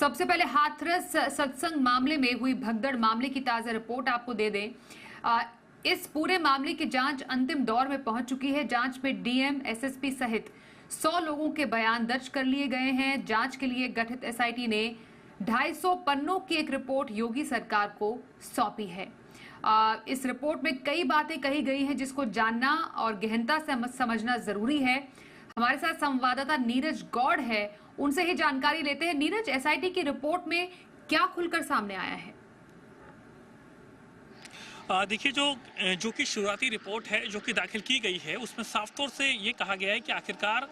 सबसे पहले हाथरस सत्संग मामले में हुई भगदड़ मामले की ताजा रिपोर्ट आपको दे दें। इस पूरे मामले की जांच अंतिम दौर में पहुंच चुकी है। जांच में डीएम, एसएसपी सहित 100 लोगों के बयान दर्ज कर लिए गए हैं। जांच के लिए गठित एसआईटी ने 250 पन्नों की एक रिपोर्ट योगी सरकार को सौंपी है। इस रिपोर्ट में कई बातें कही गई हैं जिसको जानना और गहनता से समझना जरूरी है। हमारे साथ संवाददाता नीरज गौड़ है, उनसे ही जानकारी लेते हैं। नीरज, एसआईटी की रिपोर्ट में क्या खुलकर सामने आया है? देखिए, जो कि शुरुआती रिपोर्ट है जो कि दाखिल की गई है, उसमें साफ तौर से ये कहा गया है कि आखिरकार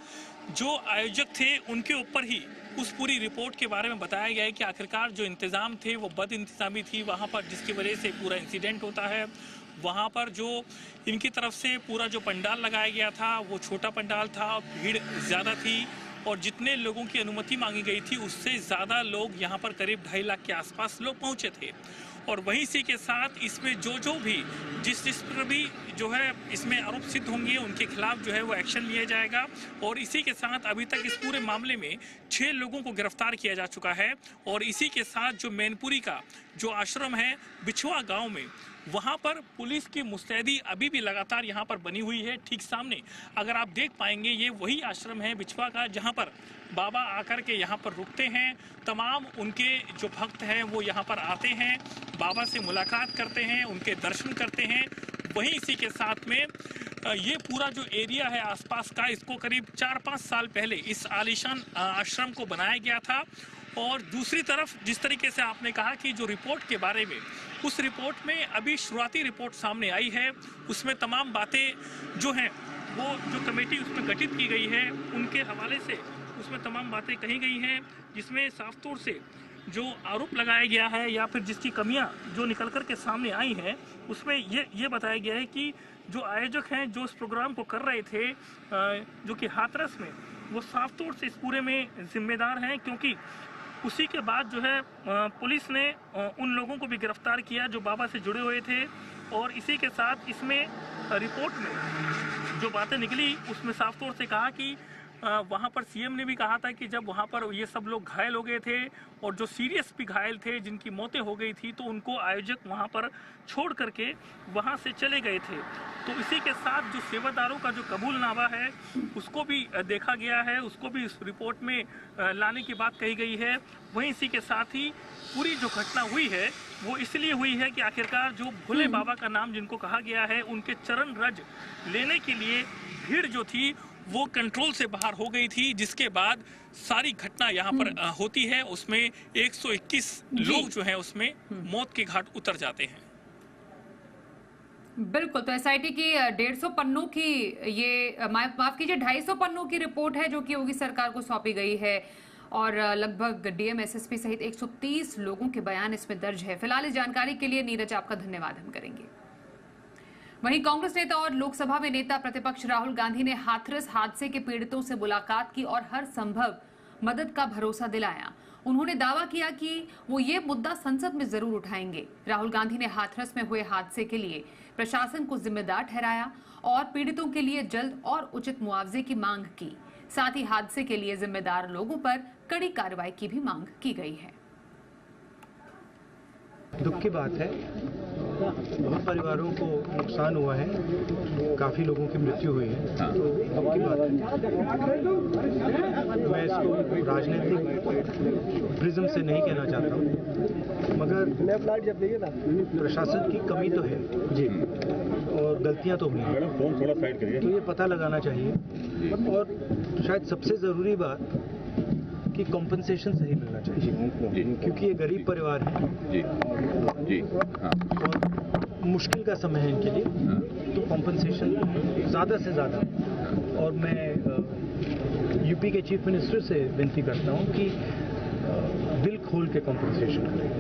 जो आयोजक थे उनके ऊपर ही उस पूरी रिपोर्ट के बारे में बताया गया है कि आखिरकार जो इंतजाम थे वो बद इंतजामी थी वहाँ पर, जिसकी वजह से पूरा इंसिडेंट होता है। वहाँ पर जो इनकी तरफ से पूरा जो पंडाल लगाया गया था वो छोटा पंडाल था, भीड़ ज़्यादा थी और जितने लोगों की अनुमति मांगी गई थी उससे ज़्यादा लोग यहाँ पर करीब 2.5 लाख के आसपास लोग पहुँचे थे। और वहीं इसी के साथ इसमें जो भी जिस पर भी जो है इसमें आरोप सिद्ध होंगे उनके खिलाफ जो है वो एक्शन लिया जाएगा। और इसी के साथ अभी तक इस पूरे मामले में 6 लोगों को गिरफ्तार किया जा चुका है। और इसी के साथ जो मैनपुरी का जो आश्रम है बिछुआ गांव में, वहां पर पुलिस की मुस्तैदी अभी भी लगातार यहां पर बनी हुई है। ठीक सामने अगर आप देख पाएंगे ये वही आश्रम है बिछुआ का जहां पर बाबा आकर के यहां पर रुकते हैं। तमाम उनके जो भक्त हैं वो यहां पर आते हैं, बाबा से मुलाकात करते हैं, उनके दर्शन करते हैं। वहीं इसी के साथ में ये पूरा जो एरिया है आसपास का, इसको करीब 4-5 साल पहले इस आलीशान आश्रम को बनाया गया था। और दूसरी तरफ जिस तरीके से आपने कहा कि जो रिपोर्ट के बारे में, उस रिपोर्ट में अभी शुरुआती रिपोर्ट सामने आई है, उसमें तमाम बातें जो हैं वो जो कमेटी उसमें गठित की गई है उनके हवाले से उसमें तमाम बातें कही गई हैं, जिसमें साफ तौर से जो आरोप लगाया गया है या फिर जिसकी कमियां जो निकल कर के सामने आई हैं उसमें ये बताया गया है कि जो आयोजक हैं जो इस प्रोग्राम को कर रहे थे जो कि हाथरस में, वो साफ तौर से इस पूरे में जिम्मेदार हैं। क्योंकि उसी के बाद जो है पुलिस ने उन लोगों को भी गिरफ्तार किया जो बाबा से जुड़े हुए थे। और इसी के साथ इसमें रिपोर्ट में जो बातें निकली उसमें साफ तौर से कहा कि वहाँ पर सीएम ने भी कहा था कि जब वहाँ पर ये सब लोग घायल हो गए थे और जो सीरियस भी घायल थे जिनकी मौतें हो गई थी, तो उनको आयोजक वहाँ पर छोड़ करके वहाँ से चले गए थे। तो इसी के साथ जो सेवादारों का जो कबूलनामा है उसको भी देखा गया है, उसको भी इस रिपोर्ट में लाने की बात कही गई है। वहीं इसी के साथ ही पूरी जो घटना हुई है वो इसलिए हुई है कि आखिरकार जो भोले बाबा का नाम जिनको कहा गया है, उनके चरण रज लेने के लिए भीड़ जो थी वो कंट्रोल से बाहर हो गई थी, जिसके बाद सारी घटना यहाँ पर होती है। उसमें 121 लोग जो हैं उसमें मौत के घाट उतर जाते हैं। बिल्कुल, तो एसआईटी की 150 पन्नों की ये माफ कीजिए 250 पन्नों की रिपोर्ट है जो कि योगी सरकार को सौंपी गई है और लगभग डीएम, एसएसपी सहित 130 लोगों के बयान इसमें दर्ज है। फिलहाल इस जानकारी के लिए नीरज आपका धन्यवाद हम करेंगे। वहीं कांग्रेस नेता और लोकसभा में नेता प्रतिपक्ष राहुल गांधी ने हाथरस हादसे के पीड़ितों से मुलाकात की और हर संभव मदद का भरोसा दिलाया। उन्होंने दावा किया कि वो ये मुद्दा संसद में जरूर उठाएंगे। राहुल गांधी ने हाथरस में हुए हादसे के लिए प्रशासन को जिम्मेदार ठहराया और पीड़ितों के लिए जल्द और उचित मुआवजे की मांग की। साथ ही हादसे के लिए जिम्मेदार लोगों पर कड़ी कार्रवाई की भी मांग की गई है। दुख की बात है, बहुत परिवारों को नुकसान हुआ है, काफी लोगों की मृत्यु हुई है, तो दुख की बात है। मैं इसको राजनीतिक प्रिज्म से नहीं कहना चाहता हूँ, मगर प्रशासन की कमी तो है जी और गलतियां तो हुई हैं, तो ये पता लगाना चाहिए। और शायद सबसे जरूरी बात कि कॉम्पनसेशन सही मिलना चाहिए, क्योंकि ये गरीब परिवार है और मुश्किल का समय है इनके लिए, तो कॉम्पनसेशन ज़्यादा से ज़्यादा। और मैं यूपी के चीफ मिनिस्टर से विनती करता हूँ कि दिल खोल के कॉम्पनसेशन करें।